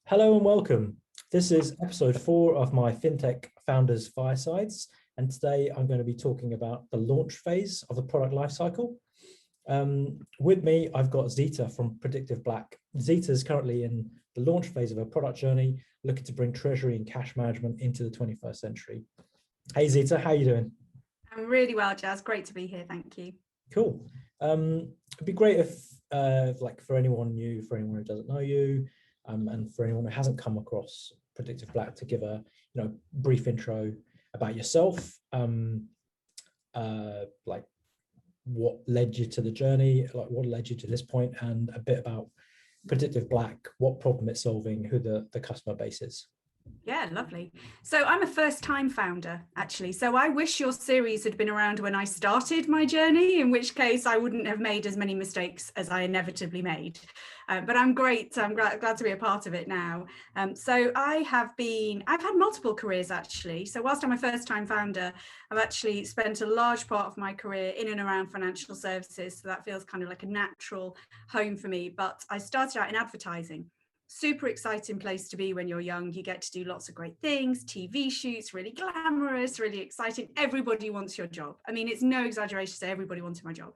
Hello and welcome. This is episode 4 of my Fintech Founders Firesides, and today I'm going to be talking about the launch phase of the product lifecycle. With me, I've got Zitah from Predictive Black. Zitah is currently in the launch phase of her product journey, looking to bring treasury and cash management into the 21st century. Hey Zitah, how are you doing? I'm really well, Jazz. Great to be here. Thank you. Cool. It'd be great if, for anyone new, for anyone who doesn't know you, and for anyone who hasn't come across Predictive Black, to give a brief intro about yourself, like what led you to the journey, like what led you to this point, and a bit about Predictive Black, what problem it's solving, who the customer base is. Yeah, lovely. So I'm a first-time founder, actually. So I wish your series had been around when I started my journey, in which case I wouldn't have made as many mistakes as I inevitably made. But I'm great. I'm glad to be a part of it now. So I've had multiple careers, actually. So whilst I'm a first-time founder, I've actually spent a large part of my career in and around financial services. So that feels kind of like a natural home for me. But I started out in advertising. Super exciting place to be when you're young. You get to do lots of great things, TV shoots, really glamorous, really exciting. Everybody wants your job. I mean, it's no exaggeration to say everybody wanted my job.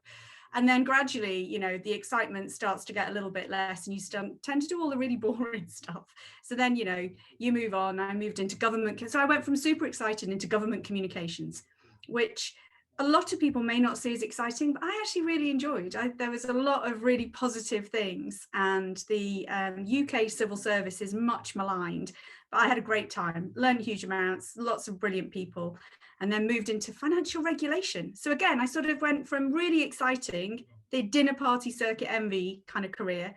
And then gradually, the excitement starts to get a little bit less and you tend to do all the really boring stuff. So then, you move on. I moved into government. So I went from super excited into government communications, which a lot of people may not see as exciting, but I actually really enjoyed. There was a lot of really positive things, and the UK civil service is much maligned, but I had a great time, learned huge amounts, lots of brilliant people, and then moved into financial regulation. So again, I sort of went from really exciting, the dinner party circuit envy kind of career,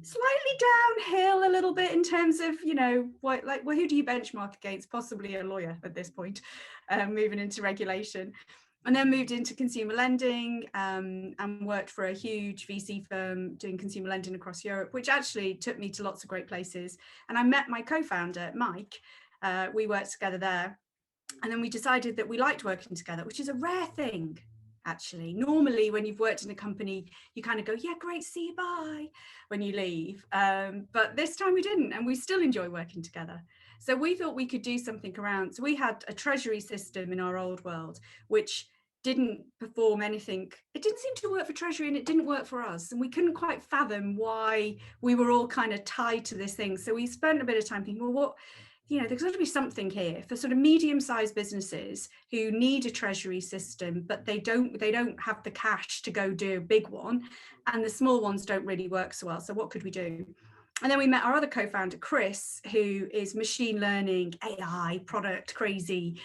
slightly downhill a little bit in terms of, who do you benchmark against? Possibly a lawyer at this point, moving into regulation. And then moved into consumer lending and worked for a huge VC firm doing consumer lending across Europe, which actually took me to lots of great places. And I met my co-founder, Mike. We worked together there. And then we decided that we liked working together, which is a rare thing, actually. Normally, when you've worked in a company, you kind of go, yeah, great, see you, bye, when you leave. But this time we didn't, and we still enjoy working together. So we thought we could do something around. So we had a treasury system in our old world, which didn't perform anything. It didn't seem to work for treasury and it didn't work for us. And we couldn't quite fathom why we were all kind of tied to this thing. So we spent a bit of time thinking, well, there's got to be something here for sort of medium-sized businesses who need a treasury system, but they don't have the cash to go do a big one. And the small ones don't really work so well. So what could we do? And then we met our other co-founder, Chris, who is machine learning, AI, product crazy,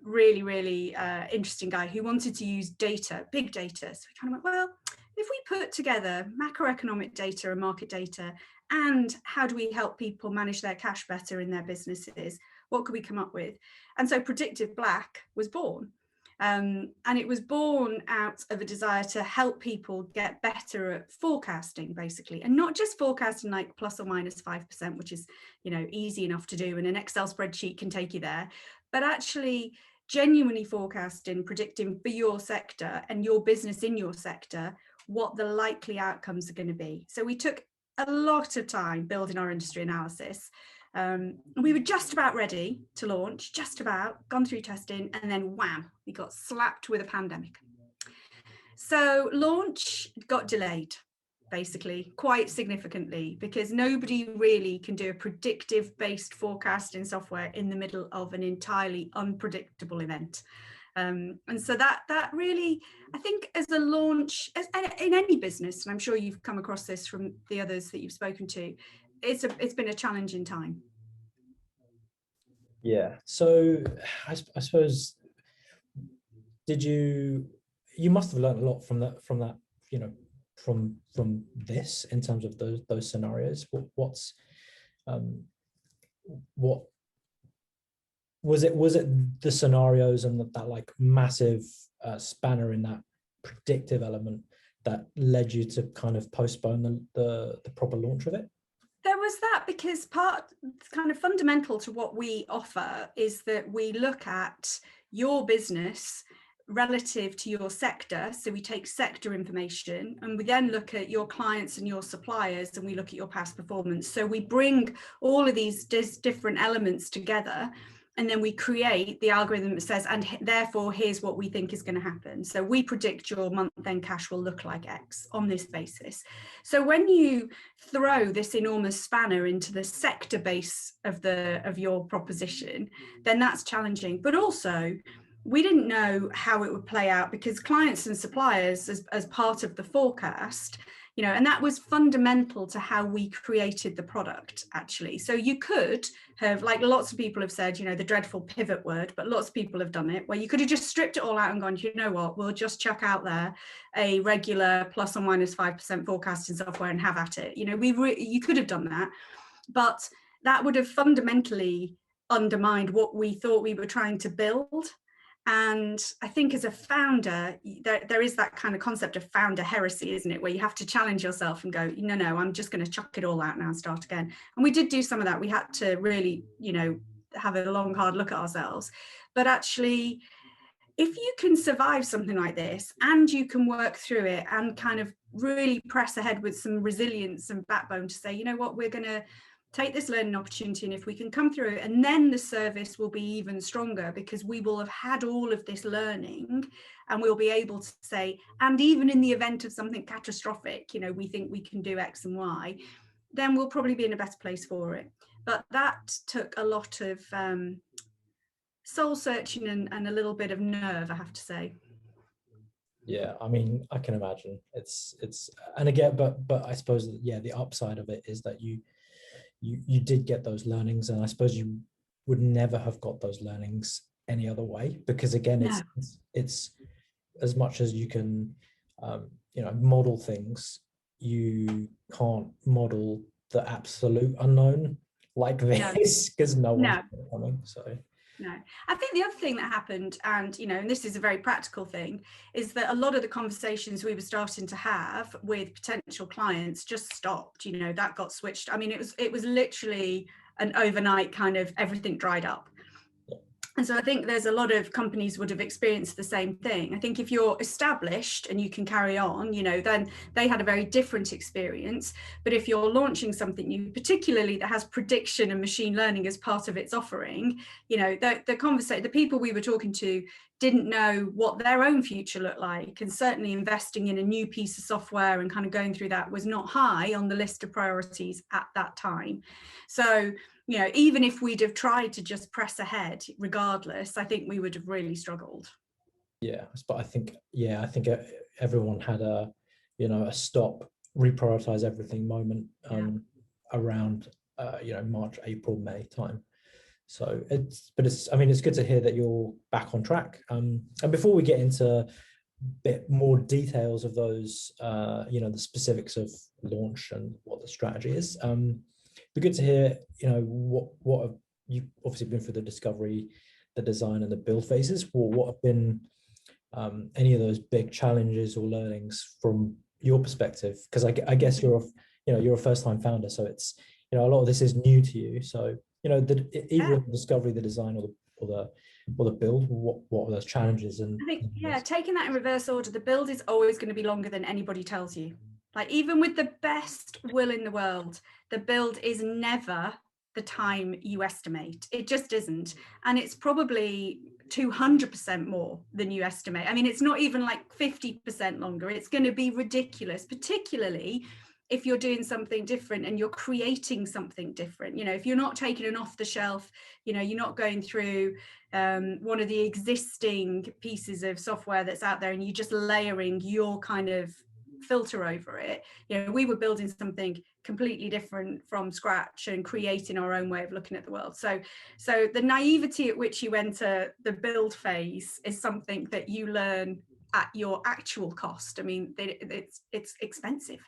really, really interesting guy who wanted to use data, big data. So we kind of went, well, if we put together macroeconomic data and market data, and how do we help people manage their cash better in their businesses, what could we come up with? And so Predictive Black was born. And it was born out of a desire to help people get better at forecasting, basically, and not just forecasting like plus or minus 5%, which is, easy enough to do, and an Excel spreadsheet can take you there, but actually genuinely forecasting, predicting for your sector and your business in your sector, what the likely outcomes are going to be. So we took a lot of time building our industry analysis. We were just about ready to launch, gone through testing, and then wham, we got slapped with a pandemic. So launch got delayed, basically, quite significantly, because nobody really can do a predictive-based forecasting software in the middle of an entirely unpredictable event. And so that really, I think, as a launch, as in any business, and I'm sure you've come across this from the others that you've spoken to, it's been a challenging time. Yeah. So I suppose, you must have learned a lot from that, from this in terms of those scenarios. What was it the scenarios and that like massive spanner in that predictive element that led you to kind of postpone the proper launch of it? There was that, because kind of fundamental to what we offer is that we look at your business relative to your sector. So we take sector information and we then look at your clients and your suppliers, and we look at your past performance. So we bring all of these different elements together, and then we create the algorithm that says, and therefore here's what we think is going to happen. So we predict your month-end cash will look like X on this basis. So when you throw this enormous spanner into the sector base of your proposition, then that's challenging. But also, we didn't know how it would play out, because clients and suppliers as part of the forecast, and that was fundamental to how we created the product, actually. So you could have, like lots of people have said, the dreadful pivot word, but lots of people have done it, where you could have just stripped it all out and gone, you know what, we'll just chuck out there a regular plus or minus 5% forecasting software and have at it. You could have done that, but that would have fundamentally undermined what we thought we were trying to build. And I think as a founder, there is that kind of concept of founder heresy, isn't it? Where you have to challenge yourself and go, no, I'm just going to chuck it all out now and start again. And we did do some of that. We had to really, have a long, hard look at ourselves. But actually, if you can survive something like this and you can work through it and kind of really press ahead with some resilience and backbone to say, you know what, we're going to take this learning opportunity, and if we can come through it, and then the service will be even stronger, because we will have had all of this learning, and we'll be able to say, and even in the event of something catastrophic, we think we can do X and Y, then we'll probably be in a better place for it. But that took a lot of soul searching and a little bit of nerve, I have to say. Yeah, I mean, I can imagine it's and again, but I suppose the upside of it is that you did get those learnings, and I suppose you would never have got those learnings any other way, because again, it's as much as you can model things, you can't model the absolute unknown like this, because no one's coming. So no, I think the other thing that happened, and and this is a very practical thing, is that a lot of the conversations we were starting to have with potential clients just stopped. That got switched. I mean, it was literally an overnight kind of everything dried up. And so I think there's a lot of companies would have experienced the same thing. I think if you're established and you can carry on, then they had a very different experience. But if you're launching something new, particularly that has prediction and machine learning as part of its offering, the people we were talking to didn't know what their own future looked like. And certainly investing in a new piece of software and kind of going through that was not high on the list of priorities at that time. So even if we'd have tried to just press ahead regardless, I think we would have really struggled. Yeah, but I think everyone had a stop, reprioritize everything moment around March, April, May time. So it's good to hear that you're back on track. And before we get into a bit more details of those, the specifics of launch and what the strategy is, be good to hear, what have you obviously been through the discovery, the design, and the build phases. What have been any of those big challenges or learnings from your perspective? Because I guess you're a first-time founder, so it's a lot of this is new to you. So either the discovery, the design, or the build, what are those challenges? And I think taking that in reverse order, the build is always going to be longer than anybody tells you. Like, even with the best will in the world, the build is never the time you estimate. It just isn't. And it's probably 200% more than you estimate. I mean, it's not even like 50% longer. It's going to be ridiculous, particularly if you're doing something different and you're creating something different. If you're not taking an off the shelf, you're not going through one of the existing pieces of software that's out there and you're just layering your kind of filter over it. We were building something completely different from scratch and creating our own way of looking at the world. So the naivety at which you enter the build phase is something that you learn at your actual cost. I mean, it's expensive.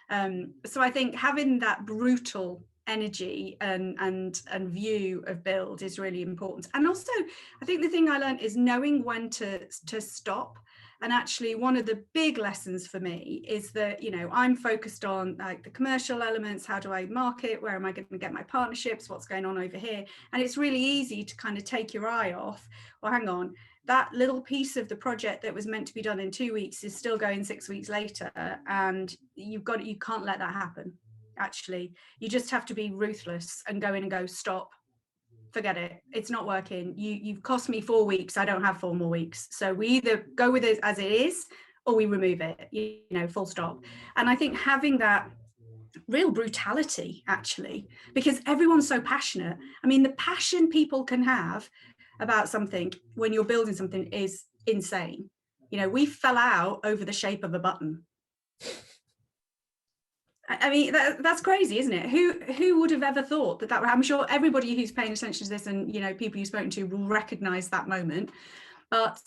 So I think having that brutal energy and view of build is really important. And also, I think the thing I learned is knowing when to stop. And actually, one of the big lessons for me is that, I'm focused on like the commercial elements. How do I market? Where am I going to get my partnerships? What's going on over here? And it's really easy to kind of take your eye off. Well, hang on, that little piece of the project that was meant to be done in 2 weeks is still going 6 weeks later, and you can't let that happen. Actually, you just have to be ruthless and go in and go, stop, forget it, it's not working. You've cost me 4 weeks, I don't have 4 more weeks. So we either go with it as it is, or we remove it, full stop. And I think having that real brutality, actually, because everyone's so passionate. I mean, the passion people can have about something when you're building something is insane. We fell out over the shape of a button. I mean, that's crazy, isn't it? Who would have ever thought that I'm sure everybody who's paying attention to this and, people you've spoken to will recognize that moment. But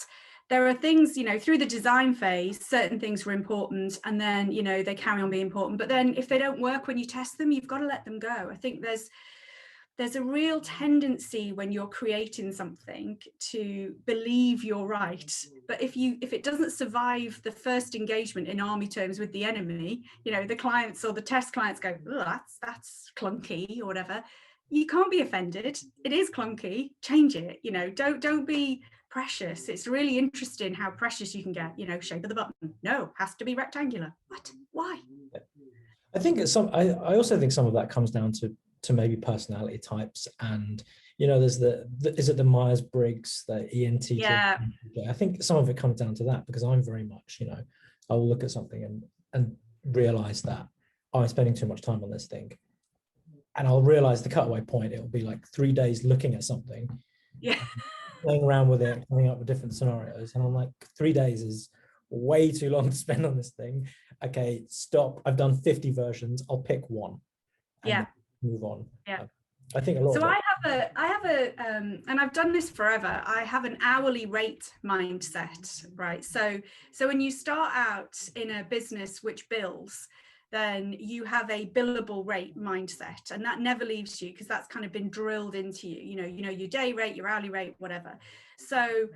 there are things, through the design phase, certain things were important, and then, they carry on being important. But then if they don't work when you test them, you've got to let them go. I think there's a real tendency when you're creating something to believe you're right. But if it doesn't survive the first engagement in army terms with the enemy, the clients or the test clients go, oh, that's clunky or whatever. You can't be offended. It is clunky. Change it. Don't be precious. It's really interesting how precious you can get. Shape of the button. No, has to be rectangular. What? Why? I think I also think some of that comes down to maybe personality types, and there's is it the Myers-Briggs, the ENT? Yeah. I think some of it comes down to that, because I'm very much, I will look at something and realize that I'm spending too much time on this thing, and I'll realize the cutaway point. It'll be like 3 days looking at something, playing around with it, coming up with different scenarios, and I'm like, 3 days is way too long to spend on this thing. Okay, stop. I've done 50 versions. I'll pick one. Yeah. Move on. Yeah. I think a lot. So I have a and I've done this forever. I have an hourly rate mindset, right? So when you start out in a business which bills, then you have a billable rate mindset, and that never leaves you, because that's kind of been drilled into you. Your day rate, your hourly rate, whatever. So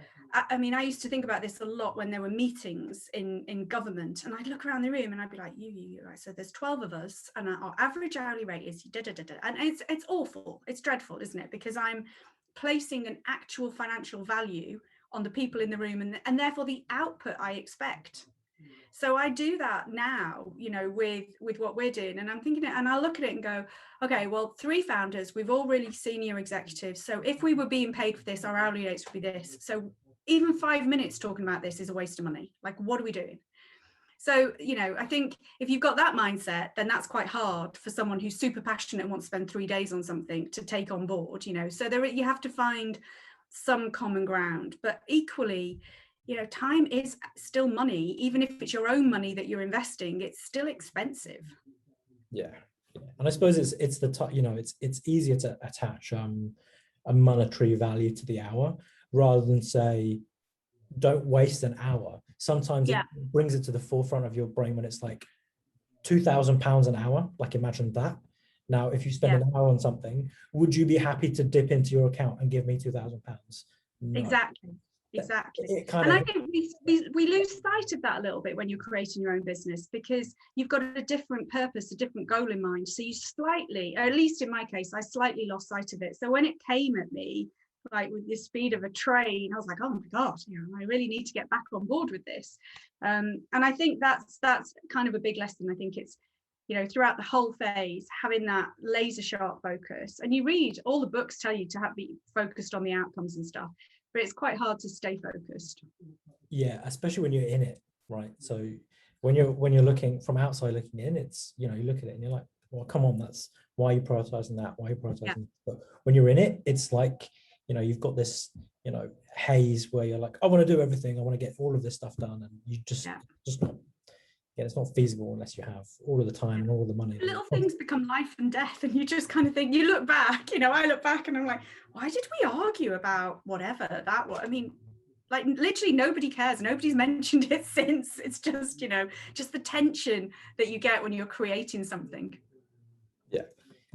I mean, I used to think about this a lot when there were meetings in government, and I'd look around the room and I'd be like, you, right? So there's 12 of us, and our average hourly rate is da da da da, and it's awful, it's dreadful, isn't it? Because I'm placing an actual financial value on the people in the room, and therefore the output I expect. So I do that now, with what we're doing, and I'm thinking it, and I'll look at it and go, okay, well, 3 founders, we've all really senior executives. So if we were being paid for this, our hourly rates would be this. So even 5 minutes talking about this is a waste of money. Like, what are we doing? So, I think if you've got that mindset, then that's quite hard for someone who's super passionate and wants to spend 3 days on something to take on board, So you have to find some common ground, but equally, time is still money. Even if it's your own money that you're investing, it's still expensive. Yeah. And I suppose it's it's easier to attach a monetary value to the hour, rather than say, don't waste an hour. Sometimes it brings it to the forefront of your brain when it's like £2,000 an hour. Like, imagine that. Now, if you spend an hour on something, would you be happy to dip into your account and give me £2,000? No. Exactly. And I think we lose sight of that a little bit when you're creating your own business, because you've got a different purpose, a different goal in mind. So you slightly, or at least in my case, I slightly lost sight of it. So when it came at me, like with the speed of a train, I was like, oh my God, I really need to get back on board with this. And I think that's kind of a big lesson. I think it's, throughout the whole phase, having that laser sharp focus. And you read all the books tell you to be focused on the outcomes and stuff, but it's quite hard to stay focused. Yeah, especially when you're in it, right? So when you're looking from outside looking in, it's, you look at it and you're like, well, come on, that's why are you prioritizing that? Why are you prioritizing that? But when you're in it, it's like, you've got this, haze where you're like, I want to do everything. I want to get all of this stuff done. And you just not, it's not feasible unless you have all of the time and all of the money. Little things become life and death, and you just kind of think, you look back, I look back and I'm like, why did we argue about whatever that was? I mean, like, literally nobody cares. Nobody's mentioned it since. It's just, just the tension that you get when you're creating something. Yeah.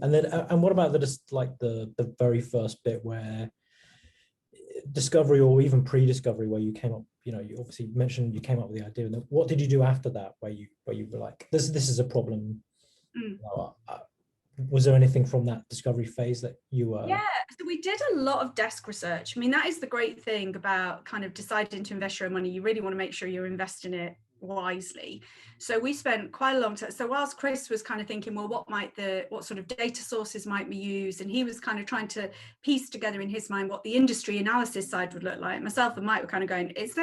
And then, and what about the very first bit where discovery, or even pre-discovery, where you came up, you obviously mentioned you came up with the idea, and what did you do after that, where you were like, this is a problem, was there anything from that discovery phase that you were? Yeah, so we did a lot of desk research. I mean, that is the great thing about kind of deciding to invest your own money. You really want to make sure you're investing it wisely. So we spent quite a long time. So whilst Chris was kind of thinking, well, what sort of data sources might we use? And he was kind of trying to piece together in his mind what the industry analysis side would look like. Myself and Mike were kind of going, is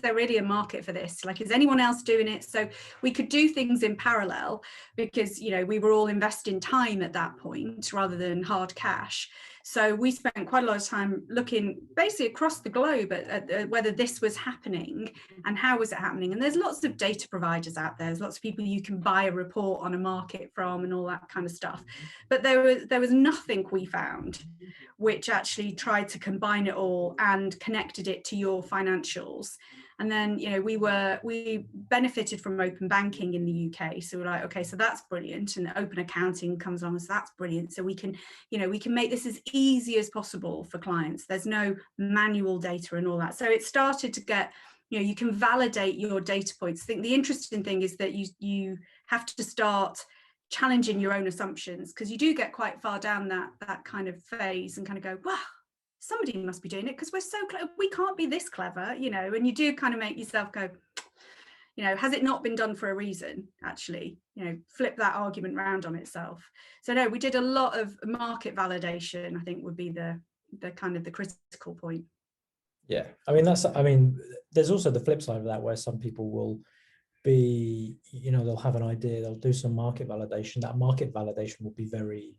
there really a market for this? Like, is anyone else doing it? So we could do things in parallel because, you know, we were all investing time at that point rather than hard cash. So we spent quite a lot of time looking basically across the globe at whether this was happening and how was it happening. And there's lots of data providers out there. There's lots of people you can buy a report on a market from and all that kind of stuff. But there was nothing we found which actually tried to combine it all and connected it to your financials. And then, you know, we benefited from open banking in the UK. So we're like, okay, so that's brilliant. And open accounting comes along, so that's brilliant. So we can, you know, we can make this as easy as possible for clients. There's no manual data and all that. So it started to get, you know, you can validate your data points. I think the interesting thing is that you have to start challenging your own assumptions, because you do get quite far down that kind of phase and kind of go, wow, somebody must be doing it because we're so clever. We can't be this clever, you know, and you do kind of make yourself go, you know, has it not been done for a reason? Actually, you know, flip that argument round on itself. So no, we did a lot of market validation, I think would be the kind of the critical point. Yeah, I mean, there's also the flip side of that, where some people will be, you know, they'll have an idea, they'll do some market validation. That market validation will be very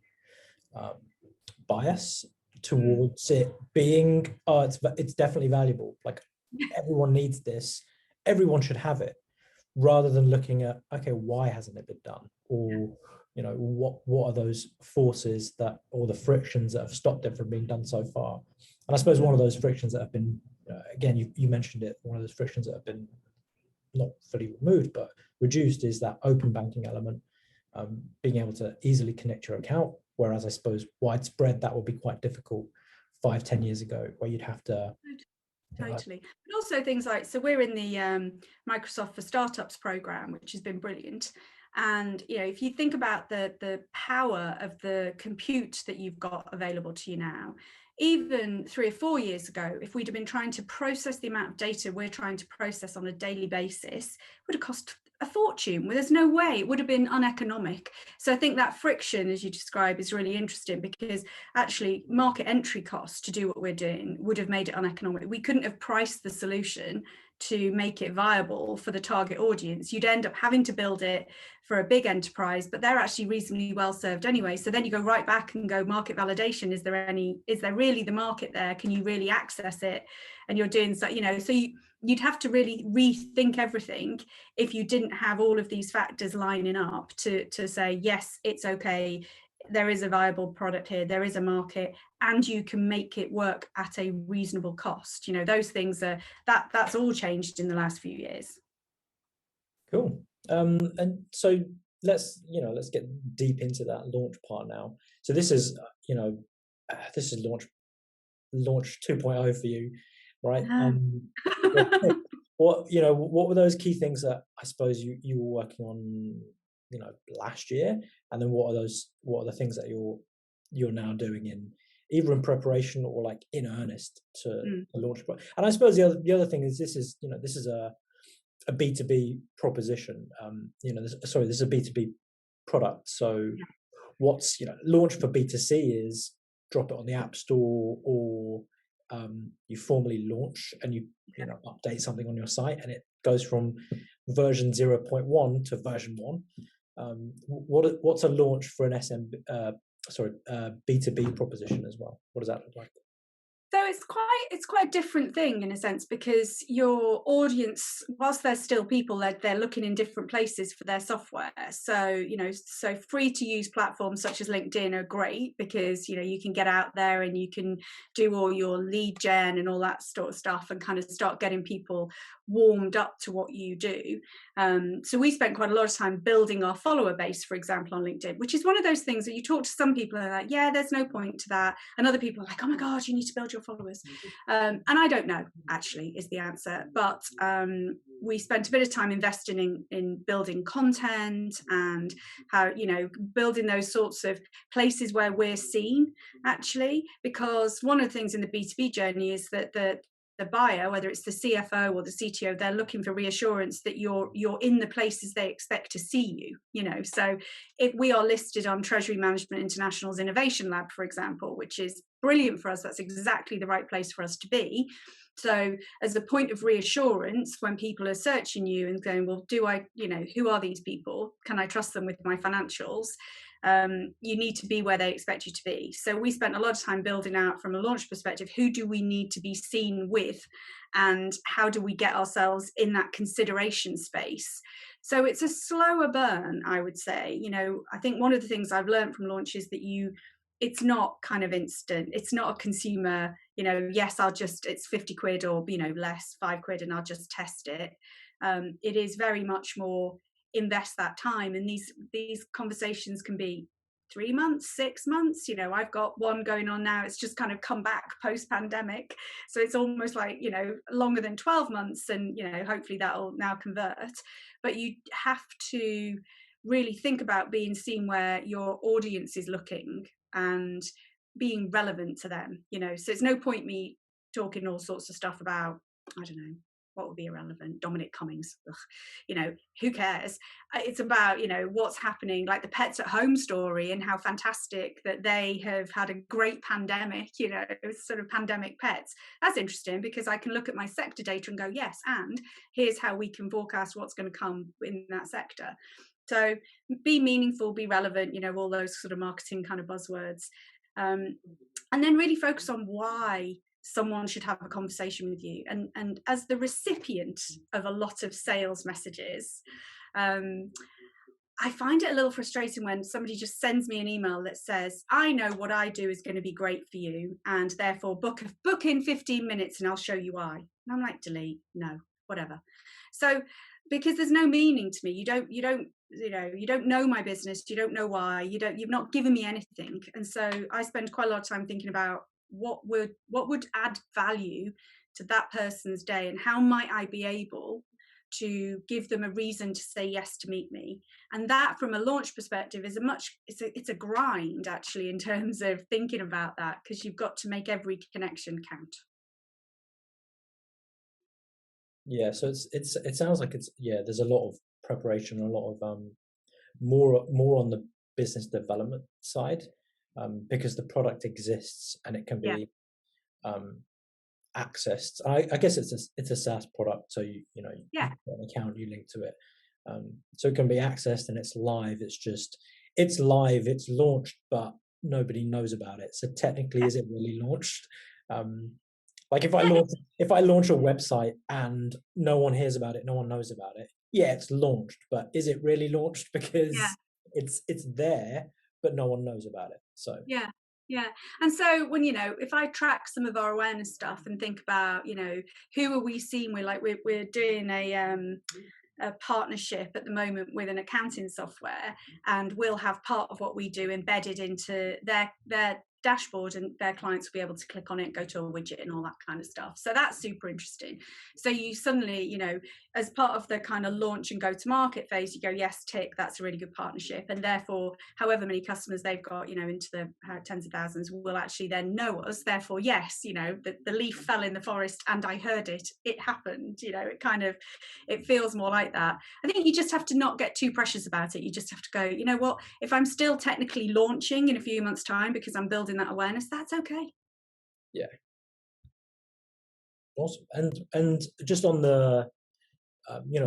biased towards it being, oh, it's definitely valuable, like everyone needs this, everyone should have it, rather than looking at, okay, why hasn't it been done, or, you know, what are those forces that, or the frictions that have stopped it from being done so far. And I suppose one of those frictions that have been, again, you mentioned it, one of those frictions that have been not fully removed but reduced is that open banking element, being able to easily connect your account, whereas I suppose widespread that would be quite difficult 5-10 years ago, where you'd have to totally. But also things like, so we're in the Microsoft for Startups program, which has been brilliant. And, you know, if you think about the power of the compute that you've got available to you now, even 3 or 4 years ago, if we'd have been trying to process the amount of data we're trying to process on a daily basis, it would have cost a fortune. Well, there's no way, it would have been uneconomic. So I think that friction, as you describe, is really interesting, because actually market entry costs to do what we're doing would have made it uneconomic. We couldn't have priced the solution to make it viable for the target audience. You'd end up having to build it for a big enterprise, but they're actually reasonably well served anyway. So then you go right back and go, market validation, is there really the market there? Can you really access it? And you're doing so, you know, so you'd have to really rethink everything if you didn't have all of these factors lining up to say, yes, it's okay, there is a viable product here, there is a market, and you can make it work at a reasonable cost. You know, those things are, that's all changed in the last few years. Cool. And so let's get deep into that launch part now. So this is, this is launch 2.0 for you, right? What were those key things that I suppose you were working on, you know, last year, and then what are the things that you're now doing in either in preparation or like in earnest to launch? And I suppose the other thing is, this is a B2B proposition. This is a B2B product. So what's, launch for B2C is drop it on the App Store, or you formally launch and you update something on your site, and it goes from version 0.1 to version 1. What's a launch for an B2B proposition as well? What does that look like? So it's quite a different thing in a sense, because your audience, whilst they're still people, they're looking in different places for their software. So, so free to use platforms such as LinkedIn are great, because, you can get out there and you can do all your lead gen and all that sort of stuff and kind of start getting people warmed up to what you do. So we spent quite a lot of time building our follower base, for example, on LinkedIn, which is one of those things that you talk to some people and they're like, yeah, there's no point to that. And other people are like, oh my God, you need to build your your followers? And I don't know, actually, is the answer. But we spent a bit of time investing in building content and how, building those sorts of places where we're seen, actually, because one of the things in the B2B journey is that the buyer, whether it's the CFO or the CTO, they're looking for reassurance that you're in the places they expect to see you. So if we are listed on Treasury Management International's Innovation Lab, for example, which is brilliant for us, that's exactly the right place for us to be. So as a point of reassurance, when people are searching you and going, well, who are these people? Can I trust them with my financials? You need to be where they expect you to be. So we spent a lot of time building out, from a launch perspective, who do we need to be seen with, and how do we get ourselves in that consideration space? So it's a slower burn, I would say. I think one of the things I've learned from launch is that it's not kind of instant. It's not a consumer, yes, it's 50 quid or, less, 5 quid, and I'll just test it. It is very much more invest that time. And these conversations can be 3 months, 6 months. I've got one going on now. It's just kind of come back post-pandemic. So it's almost like, longer than 12 months. And, hopefully that'll now convert. But you have to really think about being seen where your audience is looking and being relevant to them, so it's no point me talking all sorts of stuff about, I don't know, what would be irrelevant, Dominic Cummings, who cares? It's about, what's happening, like the Pets at Home story, and how fantastic that they have had a great pandemic, sort of pandemic pets. That's interesting, because I can look at my sector data and go, yes, and here's how we can forecast what's going to come in that sector. So be meaningful, be relevant, all those sort of marketing kind of buzzwords. And then really focus on why someone should have a conversation with you. And as the recipient of a lot of sales messages, I find it a little frustrating when somebody just sends me an email that says, I know what I do is going to be great for you, and therefore book in 15 minutes and I'll show you why. And I'm like, delete, no, whatever. So, because there's no meaning to me. You don't know my business. You don't know why. You've not given me anything. And so I spend quite a lot of time thinking about what would add value to that person's day, and how might I be able to give them a reason to say yes to meet me. And that, from a launch perspective, is it's a grind, actually, in terms of thinking about that, because you've got to make every connection count. Yeah, so it sounds like there's a lot of preparation, a lot of more on the business development side, because the product exists and it can be accessed. I guess it's a SaaS product, so you get an account, you link to it, so it can be accessed and it's live. It's live, it's launched, but nobody knows about it. So technically, is it really launched? Like if I launch a website and no one hears about it, no one knows about it, it's launched, but is it really launched? Because it's there, but no one knows about it. So yeah. And so when, if I track some of our awareness stuff and think about, who are we seeing? We're doing a partnership at the moment with an accounting software, and we'll have part of what we do embedded into their dashboard, and their clients will be able to click on it, go to a widget and all that kind of stuff. So that's super interesting. So you suddenly, as part of the kind of launch and go to market phase, you go, yes, tick, that's a really good partnership. And therefore, however many customers they've got, into the tens of thousands, will actually then know us. Therefore, yes, the leaf fell in the forest and I heard it, it happened, it feels more like that. I think you just have to not get too precious about it. You just have to go, you know what, if I'm still technically launching in a few months' time because I'm building that awareness, that's okay. Yeah. Awesome. And just on the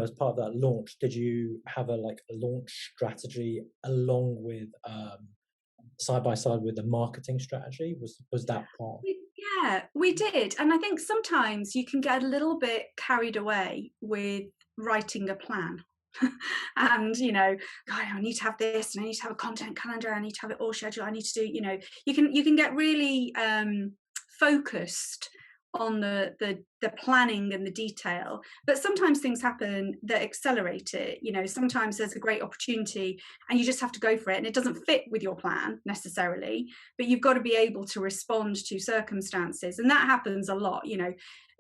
as part of that launch, did you have a launch strategy along with side by side with the marketing strategy? Was that part? Yeah, we did. And I think sometimes you can get a little bit carried away with writing a plan. And God, I need to have this, and I need to have a content calendar, I need to have it all scheduled, I need to do, you can get really focused on the planning and the detail, but sometimes things happen that accelerate it. Sometimes there's a great opportunity and you just have to go for it, and it doesn't fit with your plan necessarily, but you've got to be able to respond to circumstances, and that happens a lot.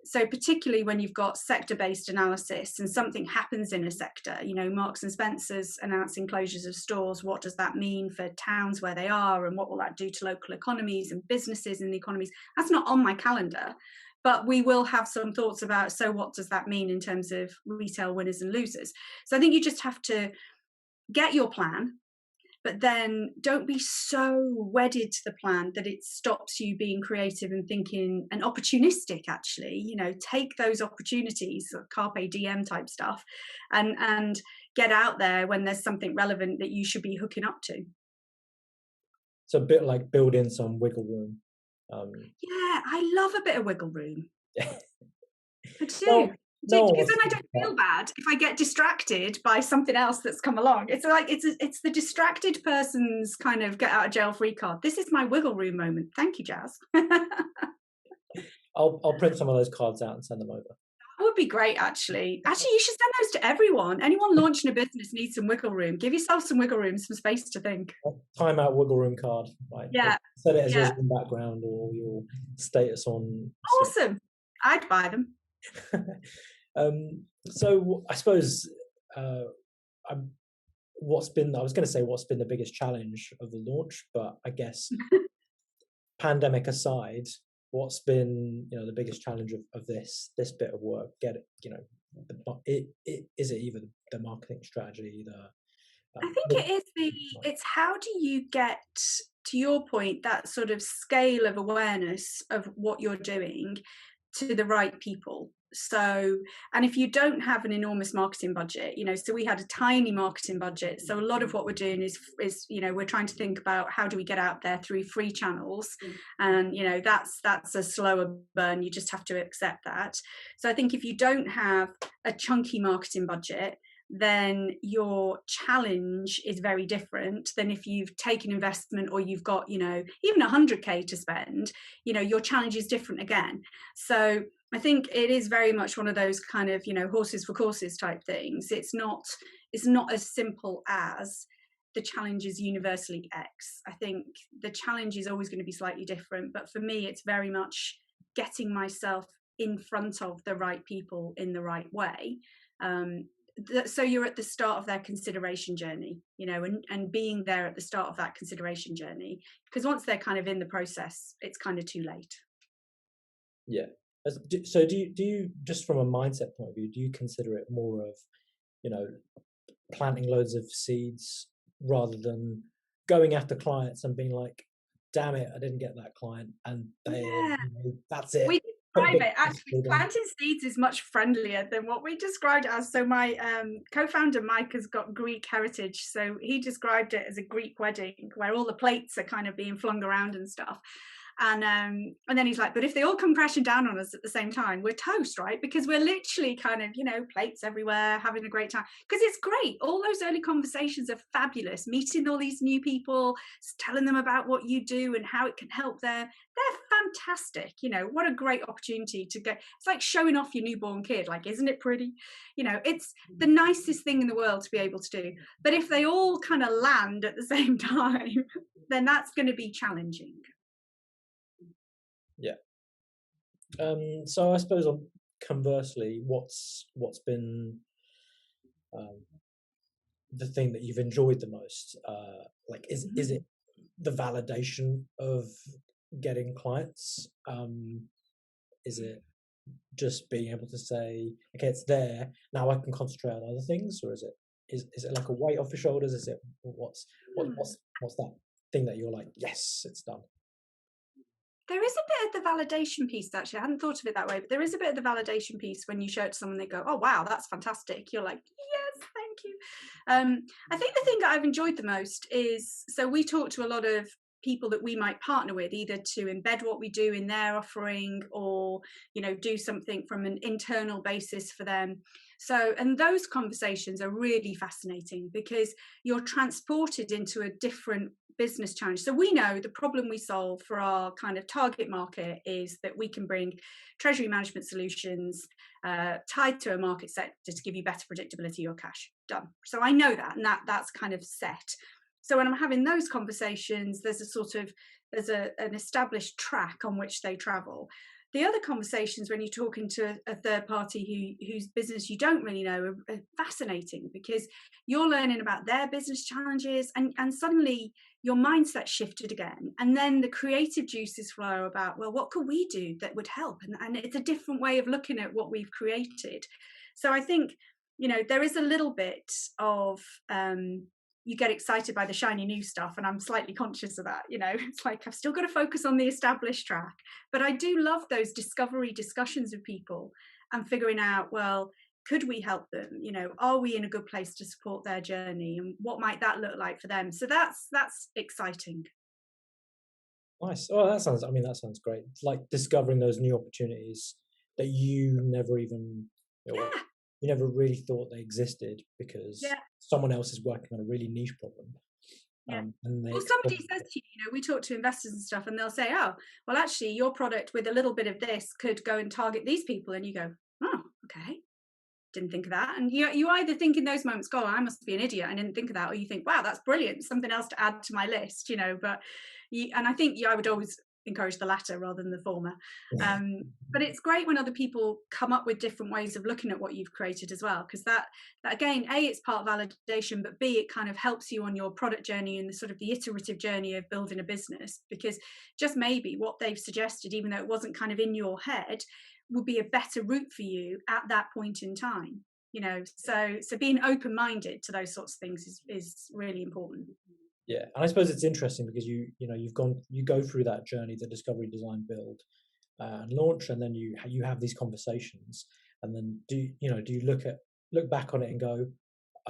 So particularly when you've got sector-based analysis and something happens in a sector, Marks and Spencer's announcing closures of stores, what does that mean for towns where they are, and what will that do to local economies and businesses in the economies? That's not on my calendar, but we will have some thoughts about, so what does that mean in terms of retail winners and losers? So I think you just have to get your plan, but then don't be so wedded to the plan that it stops you being creative and thinking and opportunistic, actually. Take those opportunities, carpe diem type stuff, and get out there when there's something relevant that you should be hooking up to. So a bit like build in some wiggle room. Yeah, I love a bit of wiggle room. I do. Well, because then I don't feel bad if I get distracted by something else that's come along. It's like it's the distracted person's kind of get out of jail free card. This is my wiggle room moment. Thank you, Jazz. I'll print some of those cards out and send them over. That would be great, actually. Actually, you should send those to everyone. Anyone launching a business needs some wiggle room. Give yourself some wiggle room, some space to think. Time out wiggle room card. Like, yeah. Set it as your background or your status on. Awesome. I'd buy them. So I suppose what's been the biggest challenge of the launch, but I guess pandemic aside, what's been the biggest challenge of this bit of work? Is it even the marketing strategy? I think it's how do you get, to your point, that sort of scale of awareness of what you're doing to the right people. So, and if you don't have an enormous marketing budget, so we had a tiny marketing budget. So a lot of what we're doing is we're trying to think about how do we get out there through free channels, and that's a slower burn. You just have to accept that. So I think if you don't have a chunky marketing budget, then your challenge is very different than if you've taken investment or you've got even 100k to spend. Your challenge is different again. So I think it is very much one of those kind of horses for courses type things. It's not as simple as the challenge is universally X. I think the challenge is always going to be slightly different, but for me it's very much getting myself in front of the right people in the right way. So you're at the start of their consideration journey, and being there at the start of that consideration journey, because once they're kind of in the process, it's kind of too late. Yeah. So do you just from a mindset point of view, do you consider it more of, planting loads of seeds rather than going after clients and being like, damn it, I didn't get that client, and that's it. We describe it, actually, planting seeds is much friendlier than what we described it as. So my co-founder Mike has got Greek heritage, so he described it as a Greek wedding where all the plates are kind of being flung around and stuff. And then he's like, but if they all come crashing down on us at the same time, we're toast, right? Because we're literally kind of, plates everywhere, having a great time. Because it's great. All those early conversations are fabulous. Meeting all these new people, telling them about what you do and how it can help them. They're fantastic. What a great opportunity to go. It's like showing off your newborn kid. Like, isn't it pretty? It's the nicest thing in the world to be able to do. But if they all kind of land at the same time, then that's going to be challenging. Yeah. So I suppose conversely, what's been the thing that you've enjoyed the most? Is it the validation of getting clients? Is it just being able to say, okay, it's there, now I can concentrate on other things? Or is it like a weight off your shoulders? Is it what's that thing that you're like, yes, it's done? There is a bit of the validation piece, actually. I hadn't thought of it that way, but there is a bit of the validation piece when you show it to someone, they go, oh, wow, that's fantastic. You're like, yes, thank you. I think the thing that I've enjoyed the most is, so we talk to a lot of people that we might partner with, either to embed what we do in their offering or, do something from an internal basis for them. So, and those conversations are really fascinating because you're transported into a different business challenge. So we know the problem we solve for our kind of target market is that we can bring treasury management solutions tied to a market sector to give you better predictability of your cash. Done. So I know that, and that's kind of set. So when I'm having those conversations, there's an established track on which they travel. The other conversations when you're talking to a third party whose business you don't really know are fascinating, because you're learning about their business challenges, and suddenly your mindset shifted again. And then the creative juices flow about, well, what could we do that would help? And it's a different way of looking at what we've created. So I think, there is a little bit of, you get excited by the shiny new stuff, and I'm slightly conscious of that. It's like I've still got to focus on the established track, but I do love those discovery discussions with people and figuring out, well, could we help them? Are we in a good place to support their journey, and what might that look like for them? So that's exciting. Nice. Oh, that sounds great. It's like discovering those new opportunities that you never even, you never really thought they existed, because someone else is working on a really niche problem. And somebody says to you, we talk to investors and stuff, and they'll say, oh, well, actually, your product with a little bit of this could go and target these people. And you go, oh, okay. Didn't think of that. And you either think in those moments, God, I must be an idiot, I didn't think of that, or you think, wow, that's brilliant, something else to add to my list, but and I think I would always encourage the latter rather than the former. But it's great when other people come up with different ways of looking at what you've created as well, because that again, A, it's part of validation, but B, it kind of helps you on your product journey and the sort of the iterative journey of building a business, because just maybe what they've suggested, even though it wasn't kind of in your head, would be a better route for you at that point in time. So being open-minded to those sorts of things is really important. Yeah, and I suppose it's interesting because you go through that journey, the discovery, design, build, and launch, and then you have these conversations, and then do you look back on it and go,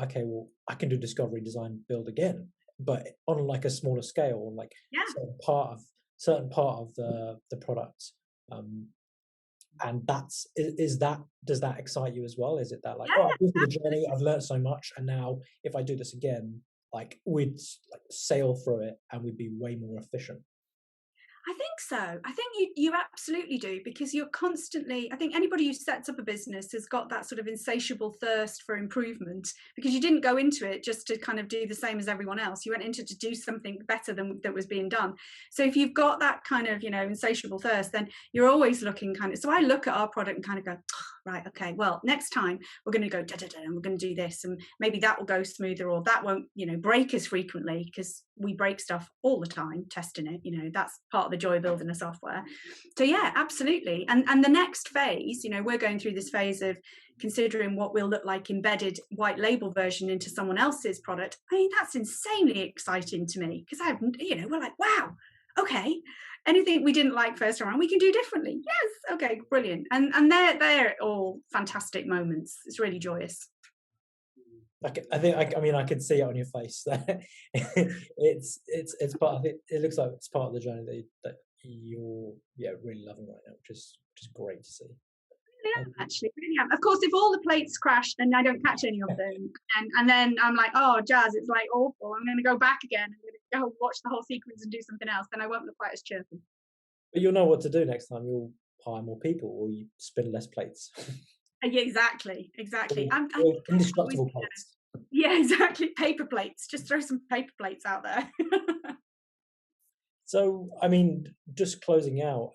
okay, well, I can do discovery, design, build again, but on like a smaller scale, like certain part of the product, and does that excite you as well? Is it that like, I've been through the journey, I've learned so much, and now if I do this again, like we'd sail through it and we'd be way more efficient? I think so. I think you absolutely do, because you're constantly, I think anybody who sets up a business has got that sort of insatiable thirst for improvement, because you didn't go into it just to kind of do the same as everyone else. You went into it to do something better than that was being done. So if you've got that kind of, insatiable thirst, then you're always looking kind of, so I look at our product and kind of go, right, okay, well, next time we're going to go and we're going to do this, and maybe that will go smoother, or that won't, break as frequently, because we break stuff all the time testing it. That's part of the joy of building a software. So yeah, absolutely. And the next phase, we're going through this phase of considering what will look like embedded white label version into someone else's product. I mean, that's insanely exciting to me, because we're like, wow, okay, anything we didn't like first round, we can do differently. Yes, okay, brilliant. And they're all fantastic moments. It's really joyous. I can see it on your face. It's part of it. It looks like it's part of the journey that you're really loving right now, which is great to see. Actually, really am. Of course, if all the plates crash and I don't catch any of them, and then I'm like, oh, Jazz, it's like awful, I'm going to go back again, I'm going to go watch the whole sequence and do something else, then I won't look quite as chirpy. But you'll know what to do next time. You'll hire more people, or you spin less plates. Yeah, exactly. Indestructible plates. Yeah, exactly. Paper plates. Just throw some paper plates out there. So, I mean, just closing out,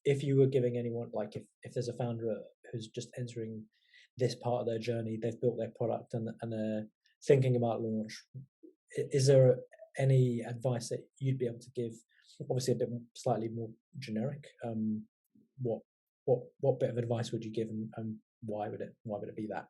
if you were giving anyone, like if there's a founder who's just entering this part of their journey, they've built their product and they're thinking about launch, is there any advice that you'd be able to give? Obviously, a bit slightly more generic. What bit of advice would you give, and why would it be that?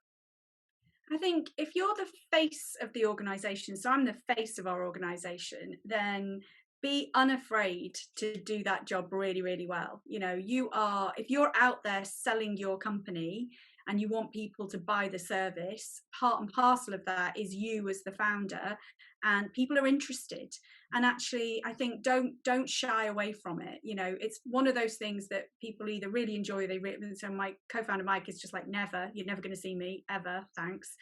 I think if you're the face of the organization, so I'm the face of our organization, then be unafraid to do that job really, really well. If you're out there selling your company and you want people to buy the service, part and parcel of that is you as the founder, and people are interested. And actually, I think don't shy away from it. It's one of those things that people either really enjoy, so my co-founder Mike is just like, never, you're never going to see me ever, thanks.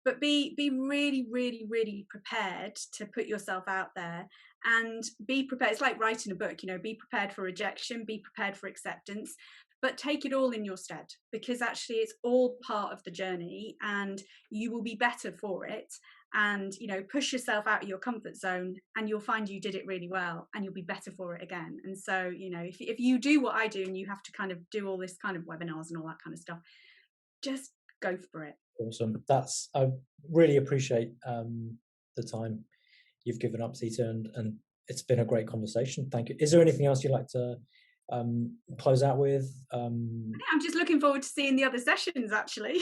but be really, really, really prepared to put yourself out there, and be prepared. It's like writing a book, be prepared for rejection, be prepared for acceptance, but take it all in your stead, because actually it's all part of the journey and you will be better for it. And push yourself out of your comfort zone and you'll find you did it really well and you'll be better for it again. And so if you do what I do and you have to kind of do all this kind of webinars and all that kind of stuff, just go for it. Awesome. I really appreciate the time you've given up, Zitah, and it's been a great conversation. Thank you. Is there anything else you'd like to close out with? I'm just looking forward to seeing the other sessions, actually.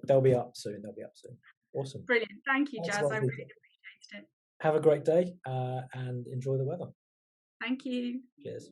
They'll be up soon. Awesome. Brilliant. Thank you, Jazz. I really appreciated it. Have a great day and enjoy the weather. Thank you. Cheers.